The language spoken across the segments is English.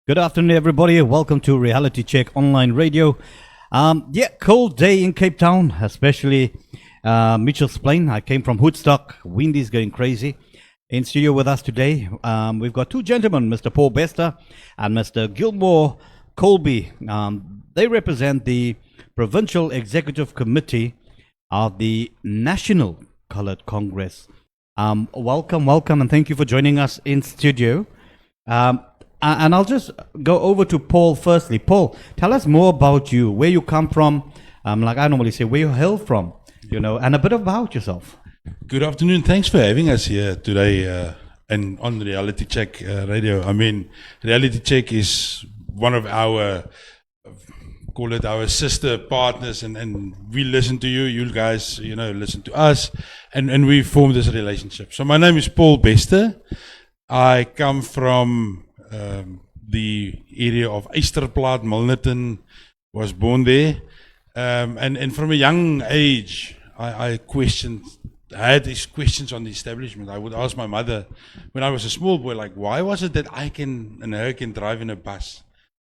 Good afternoon, everybody. Welcome to Reality Check Online Radio. Cold day in Cape Town, especially Mitchell's Plain. I came from Woodstock. Wind is going crazy. In studio with us today, we've got two gentlemen, Mr. Paul Bester and Mr. Gilmore Kolbe. They represent the Provincial Executive Committee of the National Coloured Congress. Welcome, and thank you for joining us in studio. And I'll just go over to Paul firstly. Paul, tell us more about you, where you come from, like I normally say, where you hail from, and a bit about yourself. Good afternoon. Thanks for having us here today and on Reality Check Radio. I mean, Reality Check is one of our, call it our sister partners, and we listen to you, you guys, listen to us, and we form this relationship. So my name is Paul Bester. I come from the area of Eysterplaat, Milnerton, was born there, and from a young age, I had these questions on the establishment. I would ask my mother when I was a small boy, like, why was it that I and her can drive in a bus?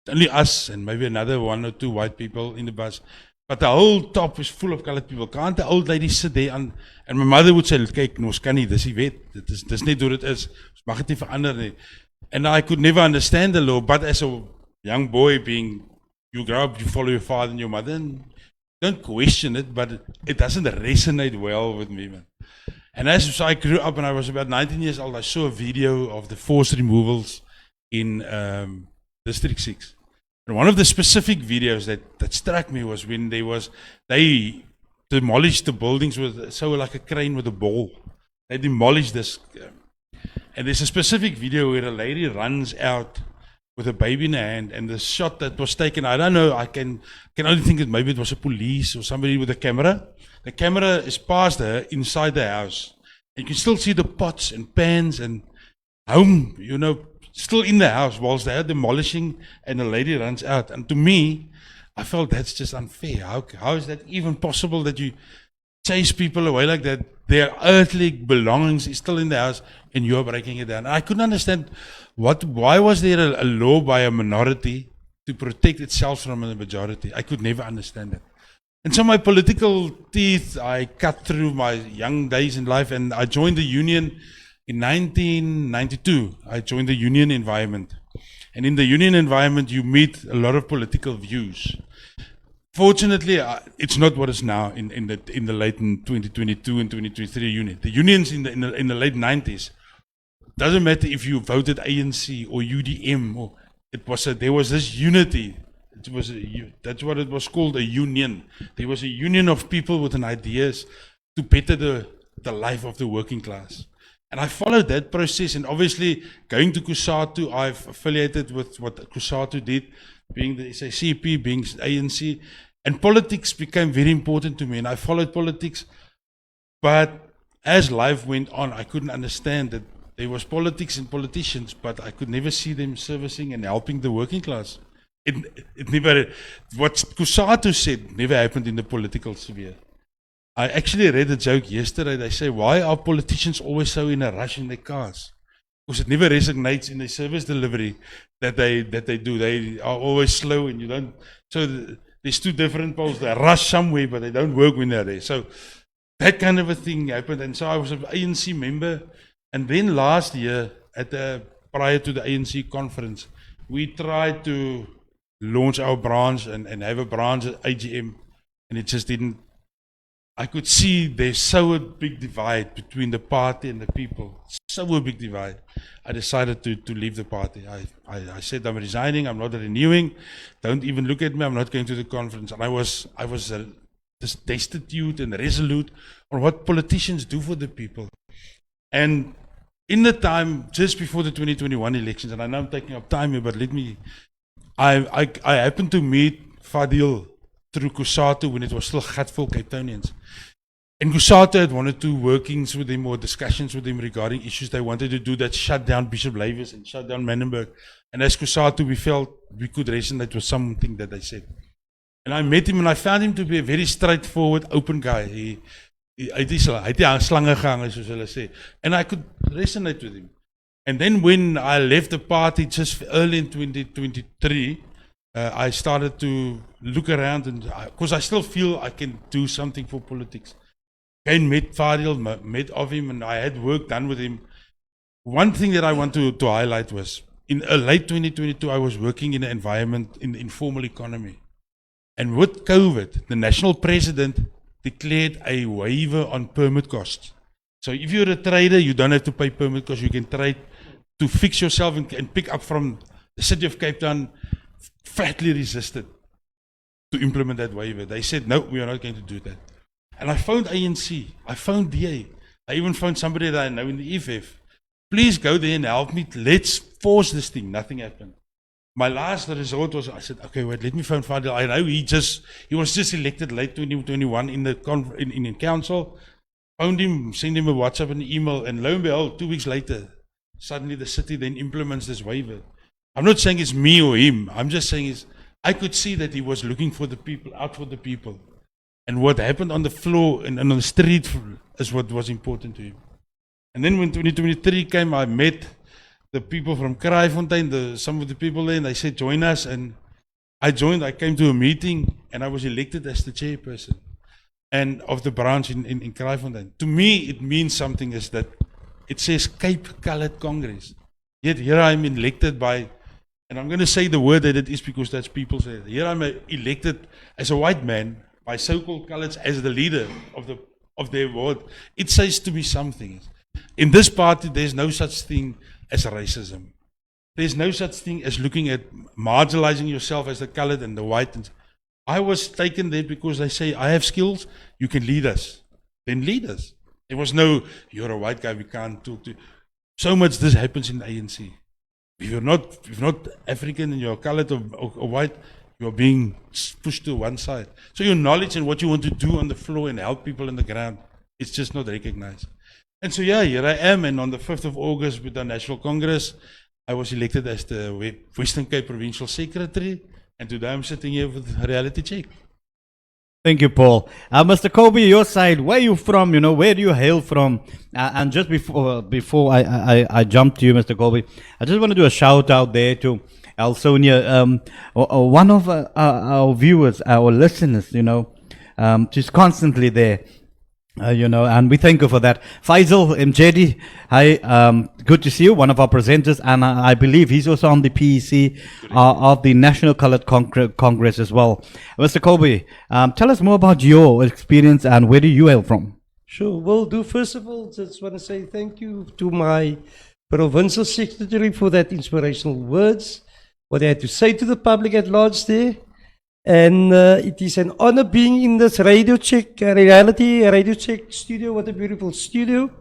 Only us and maybe another one or two white people in the bus, but the whole top is full of colored people. Can't the old lady sit there and my mother would say, kyk, ons kan nie, dis die wet, dis net hoe dit is, ons mag dit nie verander nie. And I could never understand the law, but as a young boy, you grow up, you follow your father and your mother, and don't question it, but it doesn't resonate well with me, man. And as I grew up and I was about 19 years old, I saw a video of the forced removals in District 6. And one of the specific videos that struck me was when they demolished the buildings with like a crane with a ball. They demolished this. And there's a specific video where a lady runs out with a baby in her hand, and the shot that was taken, I don't know, I can only think that maybe it was a police or somebody with a camera. The camera is past her inside the house. And you can still see the pots and pans and home, still in the house whilst they are demolishing, and the lady runs out. And to me, I felt that's just unfair. How is that even possible that you chase people away like that? Their earthly belongings is still in the house and you're breaking it down. And I couldn't understand why was there a law by a minority to protect itself from a majority? I could never understand that. And so my political teeth, I cut through my young days in life, and I joined the union in 1992. I joined the union environment. And in the union environment, you meet a lot of political views. Fortunately, it's not what is now in the late 2022 and 2023 union. The unions in the late 90s, doesn't matter if you voted ANC or UDM, or there was this unity. That's what it was called, a union. There was a union of people with an ideas to better the life of the working class. And I followed that process, and obviously going to COSATU, I've affiliated with what COSATU did, being the SACP, being ANC, and politics became very important to me, and I followed politics. But as life went on, I couldn't understand that there was politics and politicians, but I could never see them servicing and helping the working class. It never, what COSATU said never happened in the political sphere. I actually read a joke yesterday. They say, why are politicians always so in a rush in their cars? Because it never resonates in their service delivery that they do. They are always slow, and you don't. So there's two different poles. They rush somewhere, but they don't work when they're there. So that kind of a thing happened. And so I was an ANC member. And then last year, prior to the ANC conference, we tried to launch our branch and have a branch at AGM, and it just didn't. I could see there's so a big divide between the party and the people. So a big divide. I decided to leave the party. I said, I'm resigning, I'm not renewing. Don't even look at me, I'm not going to the conference. And I was just destitute and resolute on what politicians do for the people. And in the time, just before the 2021 elections, and I know I'm taking up time here, but I happened to meet Fadil through COSATU when it was still Gatful Cape Townians. And COSATU had one or two workings with him or discussions with him regarding issues they wanted to do that shut down Bishop Lavis and shut down Manenberg. And as COSATU, we felt we could resonate with something that they said. And I met him, and I found him to be a very straightforward, open guy. Hy het die slange gehang, soos hulle sê. And I could resonate with him. And then when I left the party just early in 2023, I started to look around, and because I still feel I can do something for politics. Again, met Fadil, met of him, and I had work done with him. One thing that I want to highlight was, in late 2022, I was working in an environment in the informal economy. And with COVID, the national president declared a waiver on permit costs. So if you're a trader, you don't have to pay permit costs. You can trade to fix yourself and pick up from the city of Cape Town. Flatly resisted to implement that waiver. They said, no, we are not going to do that. And I found ANC, I found DA, I even found somebody that I know in the EFF. Please go there and help me. Let's force this thing. Nothing happened. My last resort was, I said, okay, wait, let me phone Fadil. I know he was just elected late 2021 in the in council. Found him, sent him a WhatsApp and email, and lo and behold, 2 weeks later, suddenly the city then implements this waiver. I'm not saying it's me or him. I'm just saying I could see that he was looking for the people, out for the people. And what happened on the floor and on the street is what was important to him. And then when 2023 came, I met the people from Kraaifontein, some of the people there, and they said, join us. And I joined. I came to a meeting, and I was elected as the chairperson and of the branch in Kraaifontein. To me, it means something, is that it says Cape Coloured Congress. Yet here I am elected by, and I'm going to say the word that it is because that's people say it. Here I'm elected as a white man by so-called coloureds as the leader of their ward. It says to me something. In this party, there's no such thing as racism. There's no such thing as looking at marginalizing yourself as the coloured and the white. I was taken there because they say, I have skills, you can lead us. Then lead us. There was no, you're a white guy, we can't talk to you. So much this happens in the ANC. If you're not African and you're coloured or white, you're being pushed to one side. So your knowledge and what you want to do on the floor and help people on the ground, it's just not recognized. And so yeah, here I am, and on the 5th of August with the National Congress, I was elected as the Western Cape Provincial Secretary, and today I'm sitting here with Reality Check. Thank you, Paul. Mr. Kolbe, your side, where are you from? You know, where do you hail from? And just before I jump to you, Mr. Kolbe, I just want to do a shout out there to Alsonia, one of our viewers, our listeners, you know, she's constantly there. You know, and we thank you for that. Faisal Mjedi, hi, good to see you, one of our presenters, and I believe he's also on the PEC of the National Coloured Congress as well. Mr. Kolbe, tell us more about your experience and where do you hail from? Sure, will do. First of all, just want to say thank you to my Provincial Secretary for that inspirational words, what they had to say to the public at large there. And it is an honor being in this Radio Check, Reality Radio Check studio. What a beautiful studio.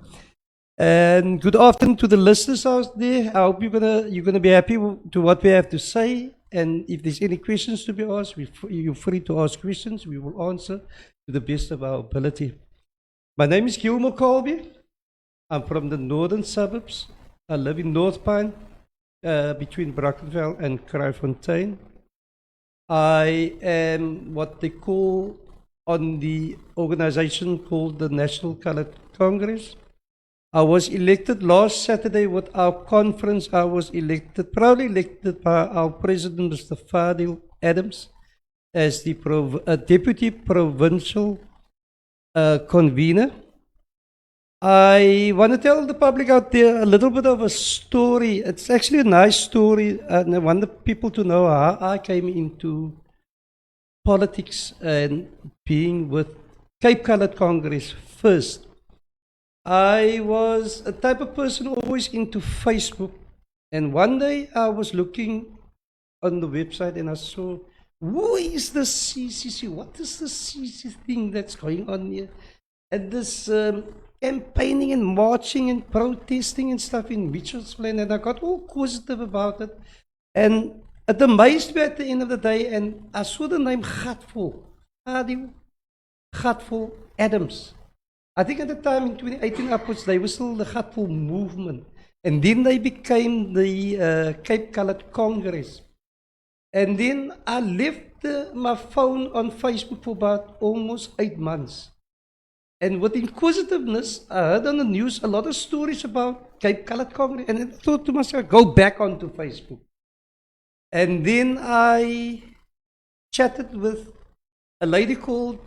And good afternoon to the listeners out there. I hope you're gonna be happy to what we have to say. And if there's any questions to be asked, you're free to ask questions. We will answer to the best of our ability. My name is Gilmore Kolbe. I'm from the northern suburbs. I live in North Pine, between Brackenfell and Kraaifontein. I am what they call on the organization called the National Coloured Congress. I was elected last Saturday with our conference. I was proudly elected by our president, Mr. Fadil Adams, as the deputy provincial convener. I want to tell the public out there a little bit of a story. It's actually a nice story, and I want the people to know how I came into politics and being with Cape Coloured Congress first. I was a type of person always into Facebook, and one day I was looking on the website and I saw, who is the CCC? What is the CCC thing that's going on here? And this campaigning and marching and protesting and stuff in Mitchell's Plain, and I got all positive about it. And it amazed me at the end of the day, and I saw the name Gatful Adams. I think at the time in 2018 upwards, they were still the Gatful movement. And then they became the Cape Coloured Congress. And then I left my phone on Facebook for about almost 8 months. And with inquisitiveness, I heard on the news a lot of stories about Cape Coloured Congress, and I thought to myself, go back onto Facebook. And then I chatted with a lady called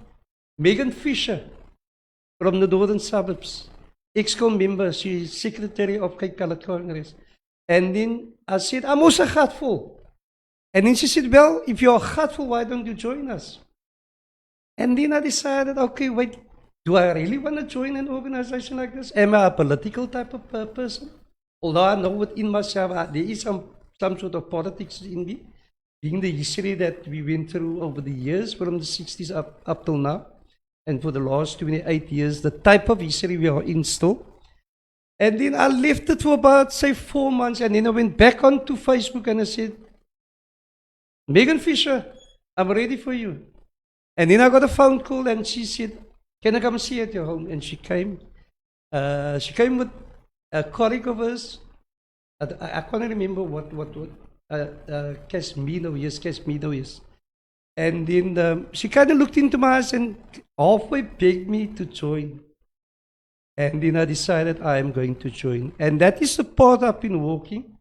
Megan Fisher from the northern suburbs, EXCOM member, she's secretary of Cape Coloured Congress. And then I said, I'm also grateful. And then she said, well, if you're grateful, why don't you join us? And then I decided, okay, wait, do I really want to join an organization like this? Am I a political type of person? Although I know within myself, there is some sort of politics in me, being the history that we went through over the years, from the 60s up till now, and for the last 28 years, the type of history we are in still. And then I left it for about, say, 4 months, and then I went back onto Facebook and I said, Megan Fisher, I'm ready for you. And then I got a phone call and she said, can I come and see you at your home? And she came. She came with a colleague of hers. I can't remember what Casmino, yes, Casmino, yes. And then she kind of looked into my eyes and halfway begged me to join. And then I decided I am going to join. And that is the path I've been walking.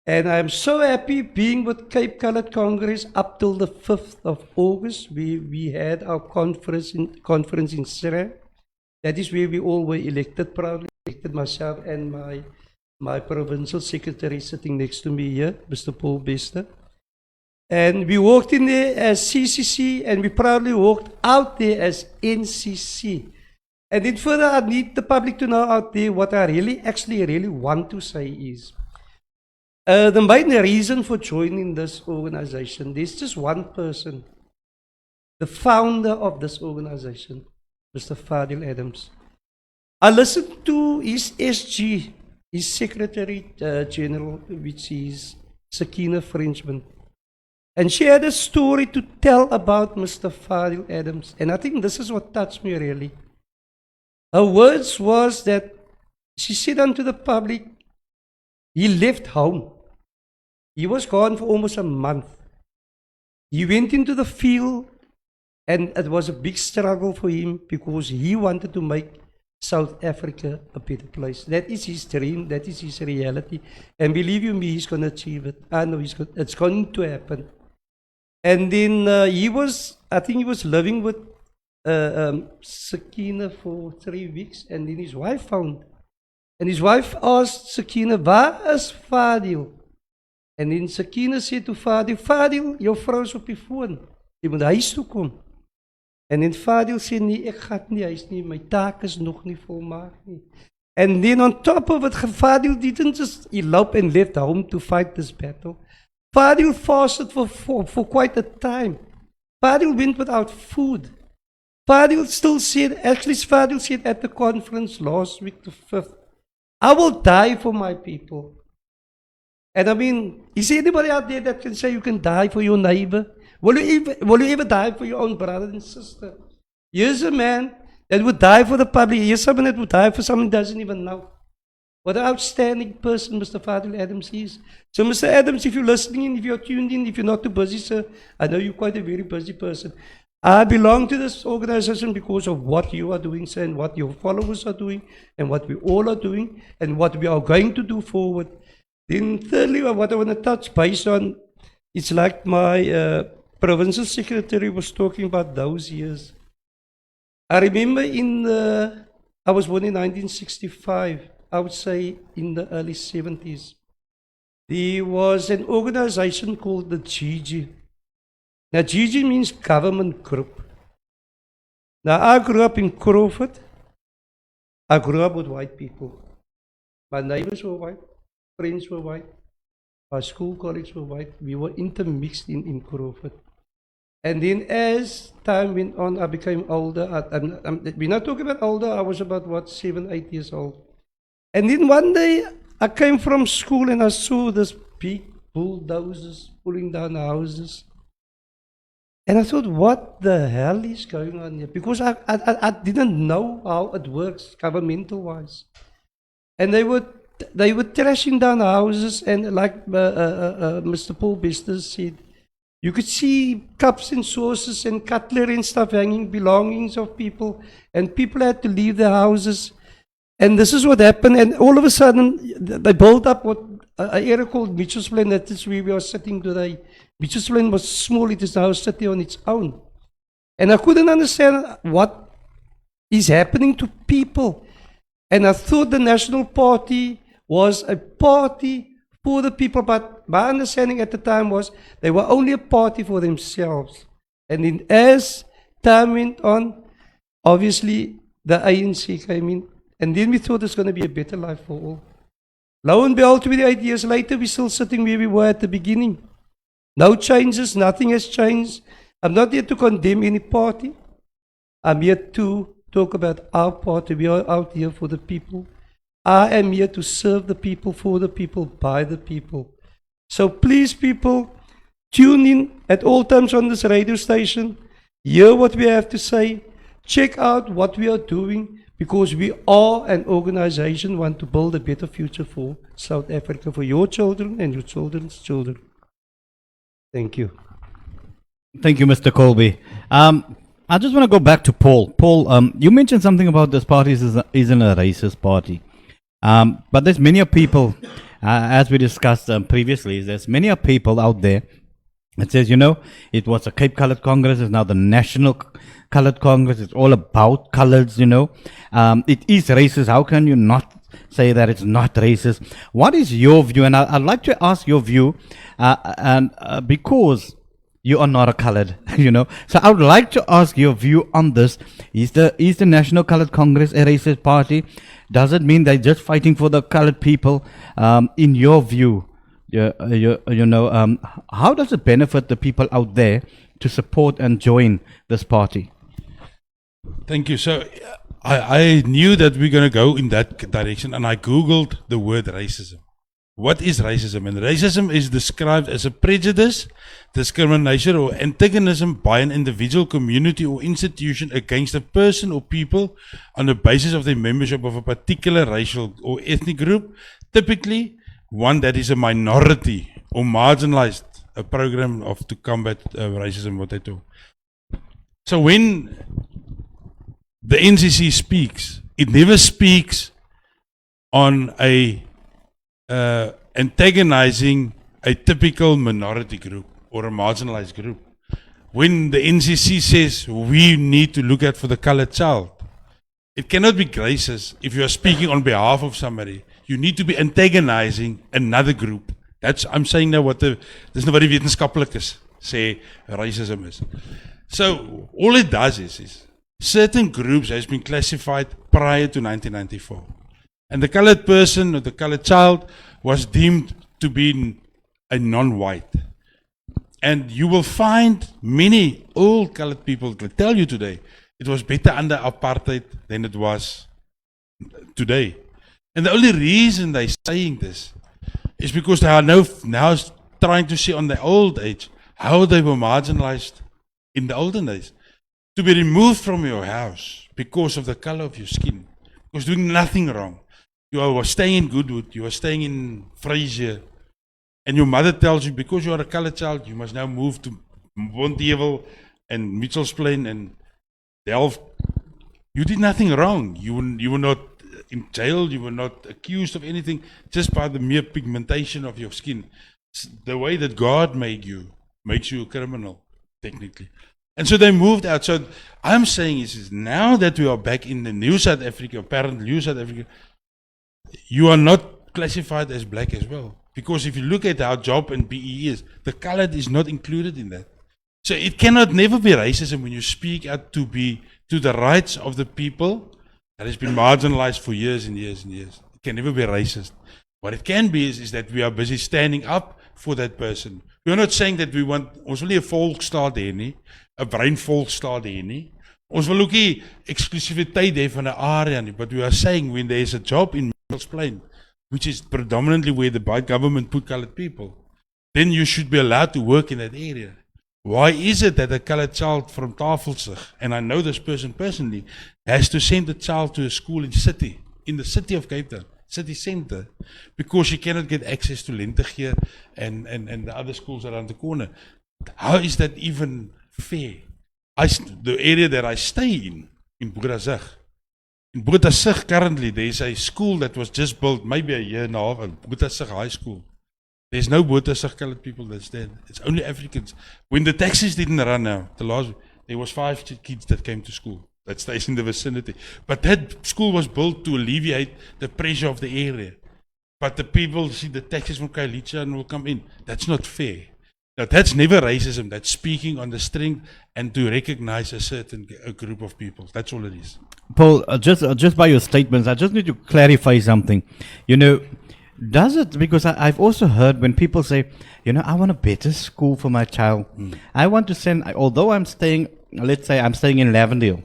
And I'm so happy being with Cape Coloured Congress up till the 5th of August. We had our conference in Sirah. That is where we all were elected, proudly elected, myself and my provincial secretary sitting next to me here, Mr. Paul Bester. And we walked in there as CCC, and we proudly walked out there as NCC. And then further, I need the public to know out there what I really want to say is, the main reason for joining this organization, there's just one person, the founder of this organization, Mr. Fadil Adams. I listened to his SG, his Secretary General, which is Sakina Frenchman. And she had a story to tell about Mr. Fadil Adams. And I think this is what touched me really. Her words was that she said unto the public, he left home. He was gone for almost a month. He went into the field, and it was a big struggle for him because he wanted to make South Africa a better place. That is his dream, that is his reality. And believe you me, he's going to achieve it. I know it's going to happen. And then I think he was living with Sakina for 3 weeks, and then his wife found. And his wife asked Sakina, waar is Fadil? En then Sakina said to Fadil, Fadil, jou vrou is op die foon. Jy moet huis toe kom. En then Fadil said, nee, ek gaan nie huis nie, my taak is nog nie volmaak nie. And then on top of it, Fadil didn't just elope and left home to fight this battle. Fadil fasted for quite a time. Fadil went without food. Fadil said at the conference last week, the 5th, I will die for my people. And I mean, is there anybody out there that can say you can die for your neighbor? Will you ever die for your own brother and sister? Here's a man that would die for the public. Here's someone that would die for someone who doesn't even know. What an outstanding person Mr. Fadil Adams is. So Mr. Adams, if you're listening, if you're tuned in, if you're not too busy, sir, I know you're quite a very busy person. I belong to this organization because of what you are doing, sir, and what your followers are doing, and what we all are doing, and what we are going to do forward. Then thirdly, what I want to touch base on, it's like my provincial secretary was talking about those years. I remember I was born in 1965, I would say in the early 70s. There was an organization called the GG. Now GG means government group. Now I grew up in Crawford. I grew up with white people. My neighbors were white. Friends were white, our school colleagues were white, we were intermixed in Crawford. And then as time went on, I became older. We're not talking about older, I was about 7, 8 years old. And then one day, I came from school and I saw this big bulldozers pulling down houses. And I thought, what the hell is going on here? Because I didn't know how it works governmental-wise. And they were trashing down houses, and like Mr. Paul Bester said, You could see cups and saucers and cutlery and stuff hanging, belongings of people, and people had to leave their houses. And this is what happened, and all of a sudden, they built up what an area called Mitchell's Plain. That is where we are sitting today. Mitchell's Plain was small, it is now a city on its own. And I couldn't understand what is happening to people. And I thought the National Party was a party for the people, but my understanding at the time was they were only a party for themselves. And then as time went on, obviously the ANC came in, and then we thought it's going to be a better life for all. Lo and behold, 20 years later, we're still sitting where we were at the beginning. No changes, nothing has changed. I'm not here to condemn any party. I'm here to talk about our party. We are out here for the people. I am here to serve the people, for the people, by the people. So please, people, tune in at all times on this radio station. Hear what we have to say. Check out what we are doing, because we are an organization want to build a better future for South Africa, for your children and your children's children. Thank you. Thank you, Mr. Kolbe. I just want to go back to Paul. Paul, you mentioned something about this party isn't a racist party. But there's many people, as we discussed previously, there's many people out there that says, it was a Cape Coloured Congress, it's now the National Coloured Congress, it's all about colours, it is racist. How can you not say that it's not racist? What is your view? And I'd like to ask your view, because you are not a coloured, So I would like to ask your view on this. Is the National Coloured Congress a racist party? Does it mean they're just fighting for the coloured people? In your view, how does it benefit the people out there to support and join this party? Thank you. So I knew that we're going to go in that direction, and I Googled the word racism. What is racism? And racism is described as a prejudice, discrimination, or antagonism by an individual, community, or institution against a person or people on the basis of their membership of a particular racial or ethnic group, typically one that is a minority or marginalized. A program to combat racism, what they do. So when the NCC speaks, it never speaks on antagonizing a typical minority group or a marginalized group. When the NCC says we need to look out for the colored child, it cannot be racist if you are speaking on behalf of somebody. You need to be antagonizing another group. I'm saying now dis nou wat die wetenskaplik is, sê racism is. So all it does is certain groups has been classified prior to 1994. And the colored person or the colored child was deemed to be a non-white. And you will find many old colored people that tell you today it was better under apartheid than it was today. And the only reason they're saying this is because they are now trying to see on their old age how they were marginalized in the olden days. To be removed from your house because of the color of your skin, because doing nothing wrong. You are staying in Goodwood, you are staying in Fraser, and your mother tells you because you are a colored child, you must now move to Bonteheuwel and Mitchell's Plain and Delft. You did nothing wrong. You were not in jail, you were not accused of anything, just by the mere pigmentation of your skin. The way that God made you makes you a criminal, technically. And so they moved out. So I'm saying is now that we are back in the new South Africa, apparent new South Africa, you are not classified as black as well. Because if you look at how job and BE is, the colored is not included in that. So it cannot never be racism when you speak out to the rights of the people that has been marginalized for years and years and years. It can never be racist. What it can be is that we are busy standing up for that person. We are not saying that we want, ons wil nie 'n volksstaat hê nie, 'n bruin volksstaat hê nie. Ons wil ook nie eksklusiwiteit hê van 'n area nie, but we are saying when there is a job in Mitchell's Plain, which is predominantly where the government put colored people, then you should be allowed to work in that area. Why is it that a colored child from Tafelsig, and I know this person personally, has to send a child to a school in the city of Cape Town, city center, because she cannot get access to Lentegeur and the other schools around the corner? How is that even fair? The area that I stay in Boerasig. In Boerasig currently, there is a school that was just built maybe a year and a half, Boerasig High School. There's no Boerasig colored people that's there. It's only Africans. When the taxis didn't run now, there was 5 kids that came to school that stays in the vicinity. But that school was built to alleviate the pressure of the area. But the people see the taxis from Kailicha and will come in. That's not fair. Now, that's never racism. That's speaking on the strength and to recognize a group of people. That's all it is. Paul, just by your statements, I just need to clarify something. You know, does it, because I've also heard when people say, you know, I want a better school for my child. I want to send, although I'm staying, let's say I'm staying in Lavendale,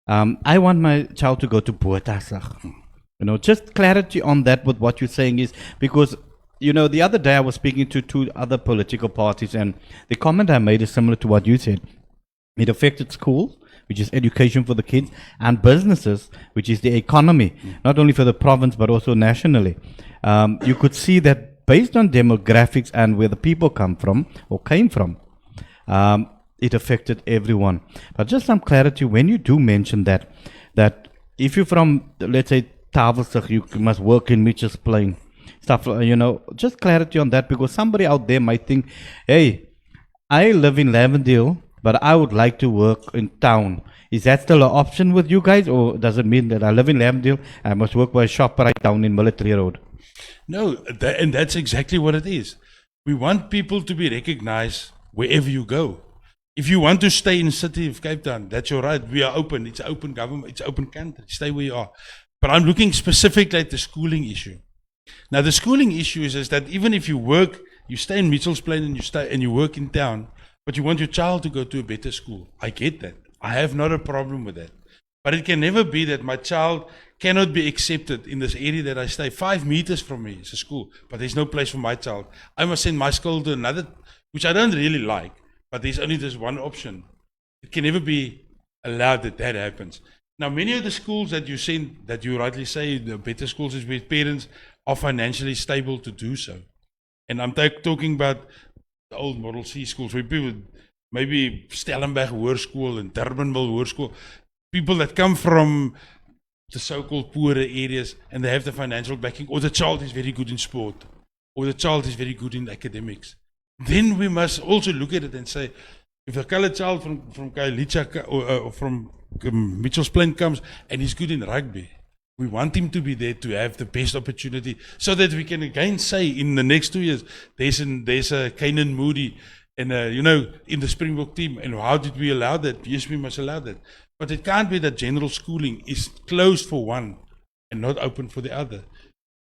I want my child to go to Boerasig. You know, just clarity on that with what you're saying is, because, you know, the other day I was speaking to 2 other political parties, and the comment I made is similar to what you said. It affected schools, which is education for the kids, and businesses, which is the economy, not only for the province, but also nationally. You could see that based on demographics and where the people come from, or came from, it affected everyone. But just some clarity, when you do mention that if you're from, let's say, Tavelsig, you must work in Mitchell's Plain, stuff, you know, just clarity on that, because somebody out there might think, hey, I live in Lavendale, but I would like to work in town. Is that still an option with you guys, or does it mean that I live in Lavendale, I must work by a shop right down in Military Road? No, and that's exactly what it is. We want people to be recognized wherever you go. If you want to stay in the city of Cape Town, that's your right. We are open. It's an open government. It's an open country. Stay where you are. But I'm looking specifically at the schooling issue. Now, the schooling issue is that even if you work, you stay in Mitchell's Plain and you work in town, but you want your child to go to a better school. I get that. I have not a problem with that. But it can never be that my child cannot be accepted in this area that I stay. 5 meters from me is a school, but there's no place for my child. I must send my child to another, which I don't really like, but there's only this one option. It can never be allowed that happens. Now, many of the schools that you send, that you rightly say, the better schools is where parents are financially stable to do so. And I'm talking about the old Model C schools, where people, maybe Stellenberg Hoërskool and Durbanville Hoërskool, people that come from the so-called poorer areas and they have the financial backing, or the child is very good in sport, or the child is very good in academics. Then we must also look at it and say, if a colored child from Kailicha or from Mitchell's Plain comes and he's good in rugby, we want him to be there to have the best opportunity, so that we can again say in the next 2 years, there's a Kanan Moody and in the Springbok team. And how did we allow that? Yes, we must allow that. But it can't be that general schooling is closed for one and not open for the other.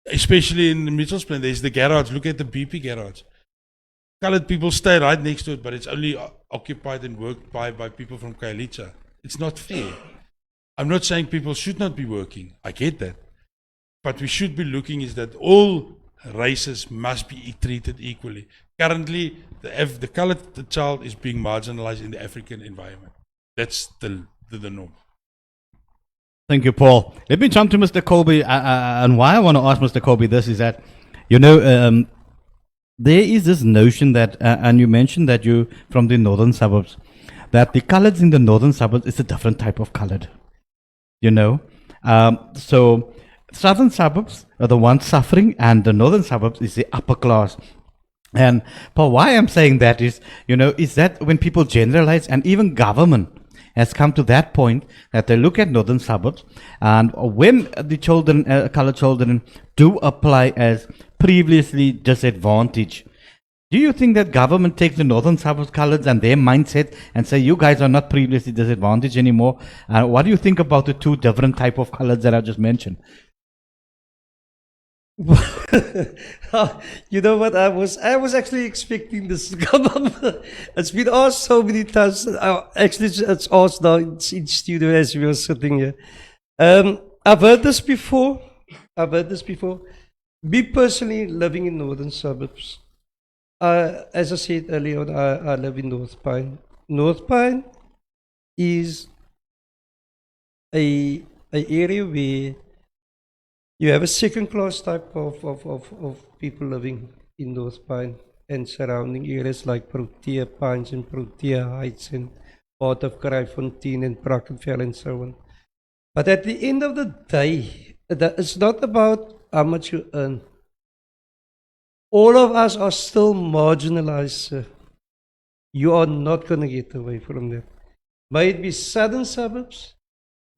Especially in Mitchell's Plain, there's the garage. Look at the BP garage. Colored people stay right next to it, but it's only occupied and worked by people from Kailicha. It's not fair. I'm not saying people should not be working. I get that. But we should be looking is that all races must be treated equally. Currently, the colored child is being marginalized in the African environment. That's the norm. Thank you, Paul. Let me jump to Mr. Kolbe. And why I want to ask Mr. Kolbe this is that, there is this notion that, and you mentioned that you're from the northern suburbs, that the coloreds in the northern suburbs is a different type of colored. So southern suburbs are the ones suffering, and the northern suburbs is the upper class. And Paul, why I'm saying that is, is that when people generalize, and even government has come to that point that they look at northern suburbs, and when the children, colored children, do apply as previously disadvantaged, do you think that government takes the northern suburbs coloreds and their mindset and say, you guys are not previously disadvantaged anymore? What do you think about the 2 different type of coloreds that I just mentioned? You know what, I was actually expecting this to come up. It's been asked so many times. Actually, it's asked now in studio as we were sitting here. I've heard this before. Me personally, living in northern suburbs, as I said earlier on, I live in North Pine. North Pine is an area where you have a second-class type of people living in North Pine. and surrounding areas like Protea Pines and Protea Heights and part of Kraaifontein and Brackenfell and so on. But at the end of the day, it's not about how much you earn. All of us are still marginalized, sir. You are not going to get away from that. May it be southern suburbs,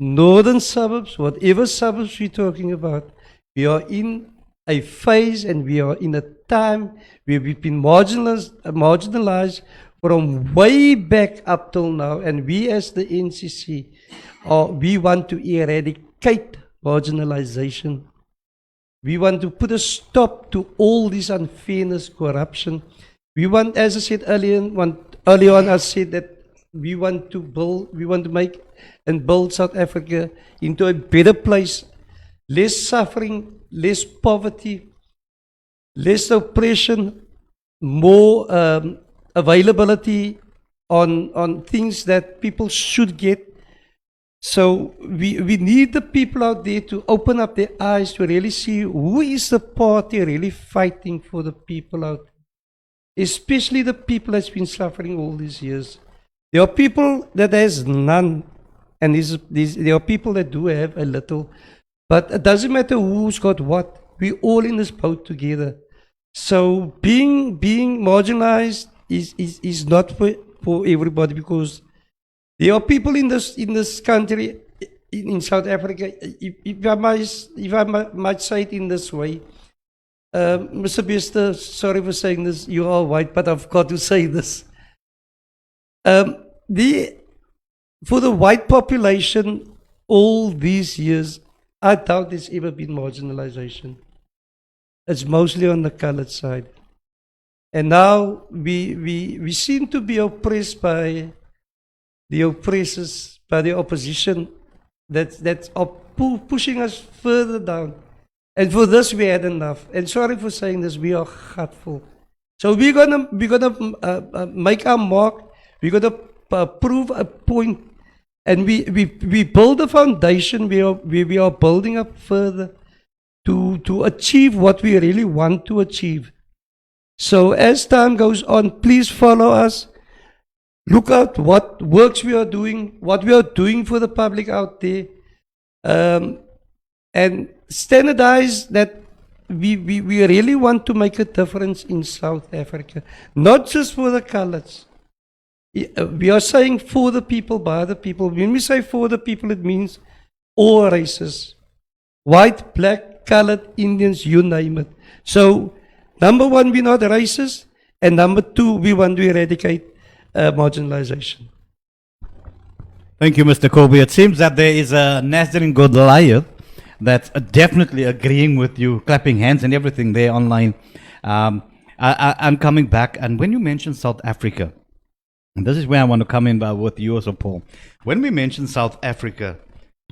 northern suburbs, whatever suburbs we're talking about, we are in a phase and we are in a time where we've been marginalized from way back up till now. And we as the NCC, we want to eradicate marginalization. We want to put a stop to all this unfairness, corruption. We want, as I said earlier on, I said that we want to make and build South Africa into a better place, less suffering, less poverty, less oppression, more availability on things that people should get. So we need the people out there to open up their eyes to really see who is the party really fighting for the people out there, especially the people that's been suffering all these years. There are people that has none, and there are people that do have a little, but it doesn't matter who's got what. We're all in this boat together. So being marginalized is not for everybody, because there are people in this country, in South Africa, if I might say it in this way, Mr. Bester, sorry for saying this, you are white, but I've got to say this. For the white population, all these years, I doubt there's ever been marginalization. It's mostly on the colored side. And now we seem to be oppressed by the oppressors, by the opposition that are pushing us further down. And for this we had enough. And sorry for saying this, we are gutful. So we're gonna make our mark. We're gonna prove a point, and we build a foundation where we are building up further to achieve what we really want to achieve. So as time goes on, please follow us. Look at what works we are doing, what we are doing for the public out there, and standardize that we really want to make a difference in South Africa, not just for the colors. We are saying for the people, by the people. When we say for the people, it means all races, white, black, colored, Indians, you name it. So, number one, we're not racist, and number two, we want to eradicate marginalization. Thank you, Mr. Kolbe. It seems that there is a Nazarene Goliath that's definitely agreeing with you, clapping hands and everything there online. I'm coming back, and when you mention South Africa, and this is where I want to come in with you also, Paul. When we mention South Africa,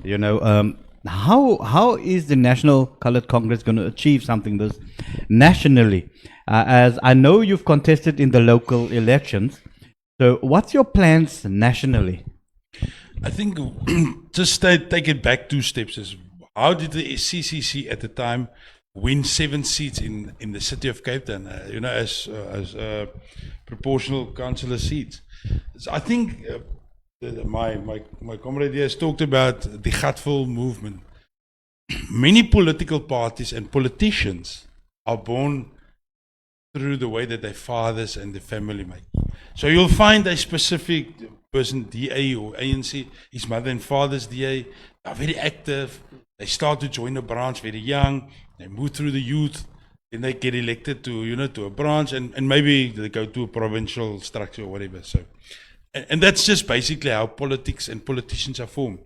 you know, how is the National Coloured Congress going to achieve something this nationally? As I know you've contested in the local elections, so what's your plans nationally? I think just take it back 2 steps. Is how did the CCC at the time win 7 seats in the city of Cape Town? You know, as proportional councillor seats. So I think my comrade here has talked about the Gatville movement. Many political parties and politicians are born through the way that their fathers and their family make. So you'll find a specific person, DA or ANC, his mother and father's DA, are very active. They start to join a branch very young. They move through the youth. Then they get elected to a branch, and maybe they go to a provincial structure or whatever. So, and that's just basically how politics and politicians are formed.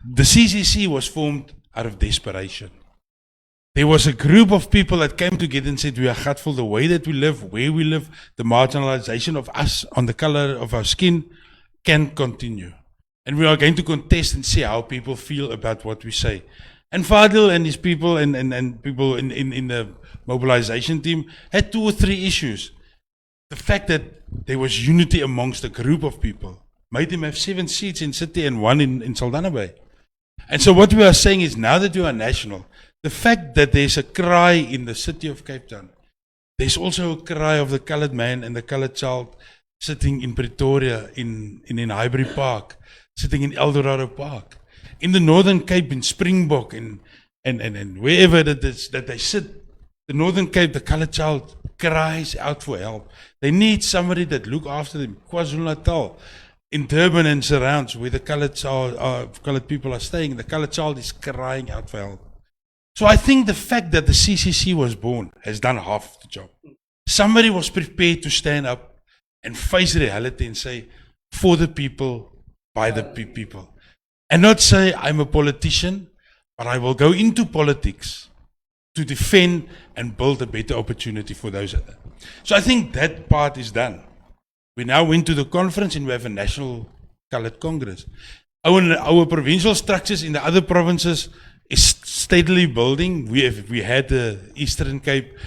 The CCC was formed out of desperation. There was a group of people that came together and said, we are grateful the way that we live, where we live, the marginalization of us on the color of our skin can continue. And we are going to contest and see how people feel about what we say. And Fadil and his people and people in the mobilization team had 2 or 3 issues. The fact that there was unity amongst a group of people made them have 7 seats in city and 1 in Saldanha Bay. And so what we are saying is, now that we are national, the fact that there's a cry in the city of Cape Town There's also a cry of the colored man and the colored child sitting in Pretoria, in Highbury Park, sitting in Eldorado Park, in the Northern Cape, in Springbok, and wherever that is, that they sit. The Northern Cape, the colored child cries out for help. They need somebody that look after them. KwaZulu-Natal, in Durban and surrounds, where the colored people are staying, the colored child is crying out for help. So I think the fact that the CCC was born has done half the job. Somebody was prepared to stand up and face reality and say, for the people, by the people. And not say, I'm a politician, but I will go into politics to defend and build a better opportunity for those other. So I think that part is done. We now went to the conference and we have a National Coloured Congress. Our provincial structures in the other provinces is steadily building. We had the Eastern Cape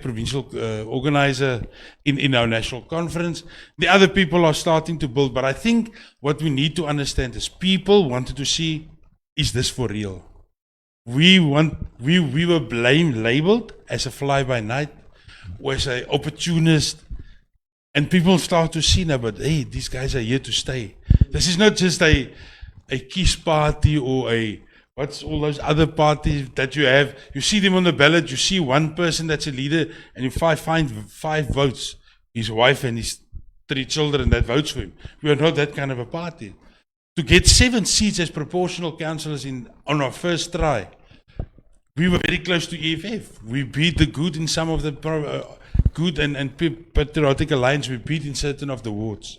Provincial Organizer in our national conference. The other people are starting to build, but I think what we need to understand is people wanted to see, is this for real? We were labeled as a fly-by-night, as an opportunist, and people start to see now, but hey, these guys are here to stay. This is not just a kiss party or what's all those other parties that you have. You see them on the ballot, you see one person that's a leader, and you find 5 votes, his wife and his 3 children that votes for him. We are not that kind of a party. To get 7 seats as proportional councillors on our first try, we were very close to EFF. We beat the good in some of the good and patriotic alliance. We beat in certain of the wards.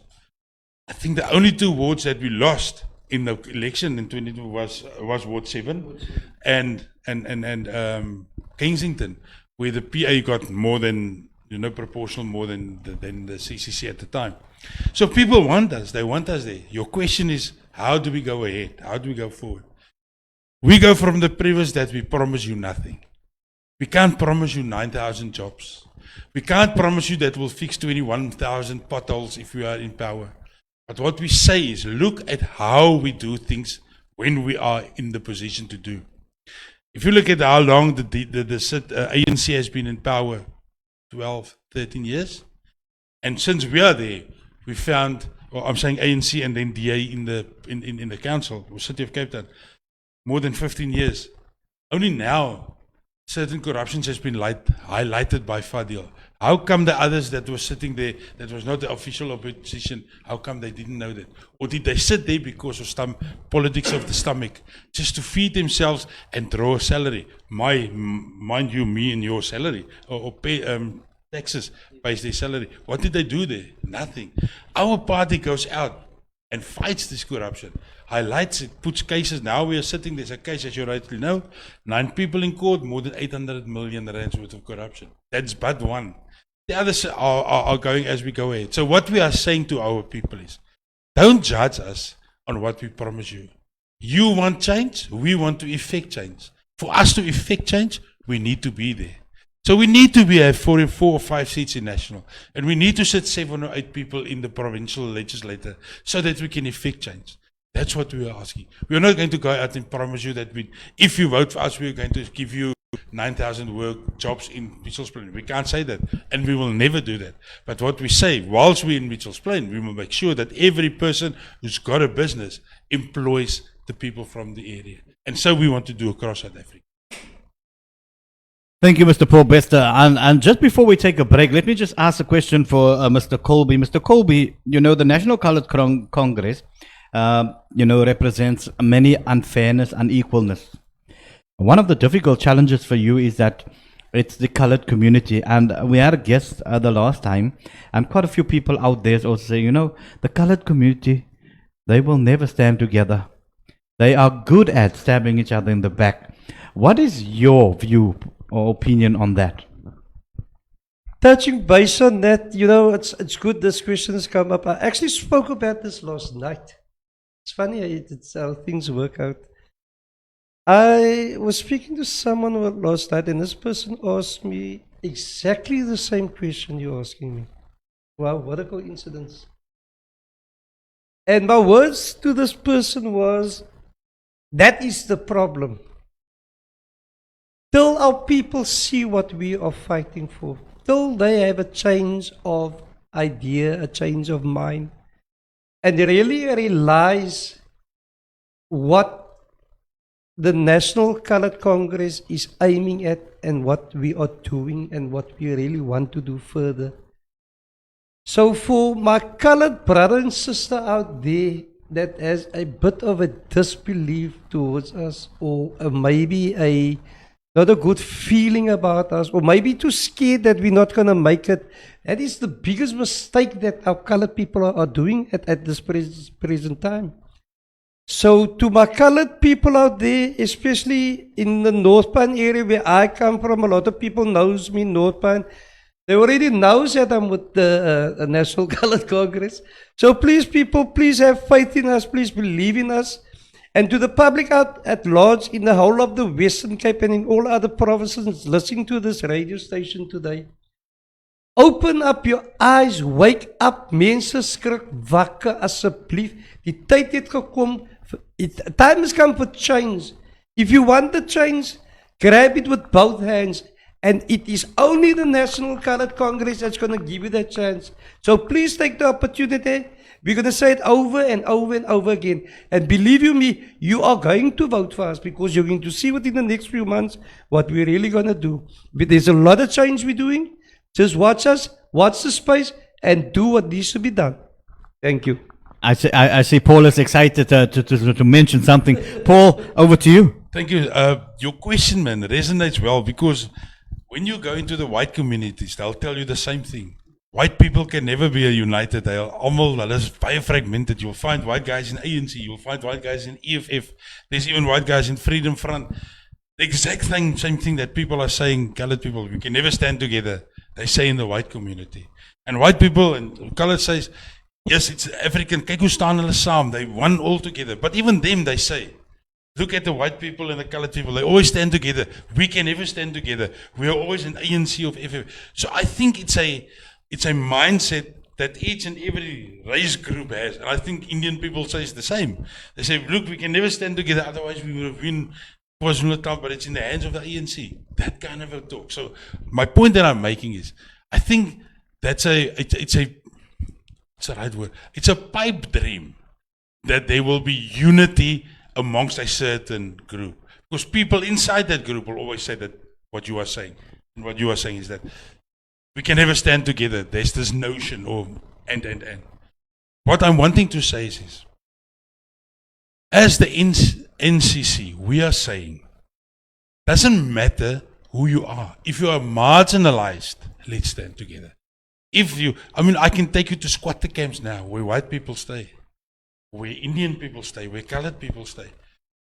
I think the only 2 wards that we lost in the election in 22 was Ward 7 and Kensington, where the PA got more than, proportional more than the CCC at the time. So people want us. They want us there. Your question is, how do we go ahead? How do we go forward? We go from the premise that we promise you nothing. We can't promise you 9,000 jobs. We can't promise you that we'll fix 21,000 potholes if we are in power. But what we say is, look at how we do things when we are in the position to do. If you look at how long the ANC has been in power, 12, 13 years, and since we are there, we found, well, I'm saying ANC and then DA in the council, or City of Cape Town, more than 15 years. Only now, certain corruptions has been highlighted by Fadil. How come the others that were sitting there, that was not the official opposition, how come they didn't know that? Or did they sit there because of politics of the stomach, just to feed themselves and draw a salary? Mind you, me and your salary, or pay taxes based their salary. What did they do there? Nothing. Our party goes out and fights this corruption, highlights it, puts cases. Now we are sitting, there's a case, as you rightly know, 9 people in court, more than 800 million rands worth of corruption. That's but one. The others are going as we go ahead. So what we are saying to our people is, don't judge us on what we promise you. You want change, we want to effect change. For us to effect change, we need to be there. So we need to have 4 or 5 seats in national, and we need to sit 7 or 8 people in the provincial legislature so that we can effect change. That's what we are asking. We are not going to go out and promise you that if you vote for us, we are going to give you 9,000 work jobs in Mitchell's Plain. We can't say that, and we will never do that. But what we say, whilst we're in Mitchell's Plain, we will make sure that every person who's got a business employs the people from the area. And so we want to do across South Africa. Thank you, Mr. Paul Bester. And just before we take a break, let me just ask a question for Mr. Kolbe. Mr. Kolbe, the National Coloured Congress, represents many unfairness, unequalness. One of the difficult challenges for you is that it's the coloured community. And we had a guest the last time, and quite a few people out there also say, the coloured community, they will never stand together. They are good at stabbing each other in the back. What is your view or opinion on that? Touching base on that, it's good this question has come up. I actually spoke about this last night. It's funny it's how things work out. I was speaking to someone last night, and this person asked me exactly the same question you're asking me. Wow, what a coincidence. And my words to this person was, that is the problem. Till our people see what we are fighting for, till they have a change of idea, a change of mind, and they really realize what the National Colored Congress is aiming at and what we are doing and what we really want to do further. So for my colored brother and sister out there that has a bit of a disbelief towards us, or maybe not a good feeling about us, or maybe too scared that we're not going to make it, that is the biggest mistake that our colored people are doing at this present time. So to my colored people out there, especially in the North Pine area where I come from, a lot of people knows me in North Pine. They already knows that I'm with the National Colored Congress. So please, people, please have faith in us. Please believe in us. And to the public out at large in the whole of the Western Cape and in all other provinces listening to this radio station today, open up your eyes, wake up, mense skrik wakker asseblief. Die tyd het gekom, time has come for change. If you want the change, grab it with both hands. And it is only the National Colored Congress that's going to give you that chance. So please take the opportunity. We're going to say it over and over and over again. And believe you me, you are going to vote for us because you're going to see within the next few months what we're really going to do. But there's a lot of change we're doing. Just watch us, watch the space, and do what needs to be done. Thank you. I see Paul is excited to mention something. Paul, over to you. Thank you. Your question, man, resonates well because when you go into the white communities, they'll tell you the same thing. White people can never be united. They're very fragmented. You'll find white guys in ANC. You'll find white guys in EFF. There's even white guys in Freedom Front. The exact same thing that people are saying, colored people, we can never stand together. They say in the white community. And white people and colored says, yes, it's African. Kyk hoe staan hulle saam. They won all together. But even them, they say, look at the white people and the colored people. They always stand together. We can never stand together. We are always in ANC of FF. So I think it's a mindset that each and every race group has. And I think Indian people say the same. They say, look, we can never stand together. Otherwise we would have won KwaZulu-Natal, but it's in the hands of the ANC. That kind of a talk. So my point that I'm making is, I think that's it's the right word. It's a pipe dream that there will be unity amongst a certain group. Because people inside that group will always say that what you are saying. And what you are saying is that we can never stand together. There's this notion of and. What I'm wanting to say is this. As the NCC, we are saying, doesn't matter who you are. If you are marginalized, let's stand together. I can take you to squatter camps now, where white people stay, where Indian people stay, where colored people stay.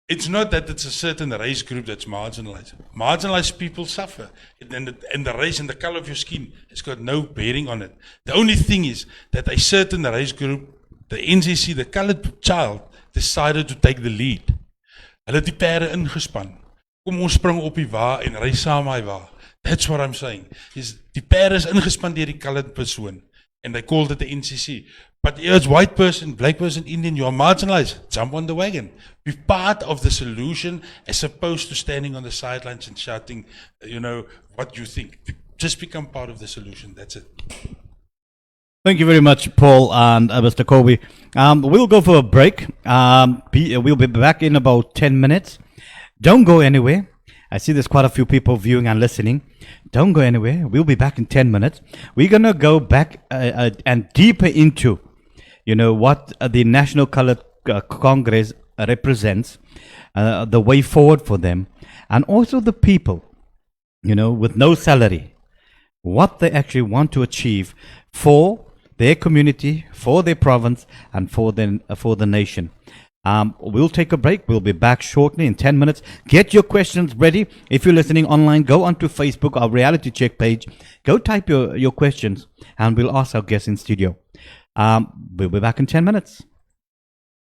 It's not that it's a certain race group that's marginalized. Marginalized people suffer. And the race and the color of your skin has got no bearing on it. The only thing is that a certain race group, the NCC, the colored child, decided to take the lead. Hulle het die perde ingespan. Kom ons spring op die wa en ry saam hy wa. That's what I'm saying. Die perde is ingespan deur die colored persoon. And they called it the NCC. But as white person, black person, Indian, you are marginalized. Jump on the wagon. Be part of the solution as opposed to standing on the sidelines and shouting, what you think. Just become part of the solution. That's it. Thank you very much, Paul and Mr. Kolbe. We'll go for a break. We'll be back in about 10 minutes. Don't go anywhere. I see there's quite a few people viewing and listening. Don't go anywhere. We'll be back in 10 minutes. We're going to go back and deeper into, what the National Colored Congress represents, the way forward for them, and also the people, with no salary, what they actually want to achieve for their community, for their province, and for the nation. We'll take a break. We'll be back shortly in 10 minutes. Get your questions ready. If you're listening online, go onto Facebook, our Reality Check page. Go type your questions, and we'll ask our guests in studio. We'll be back in 10 minutes.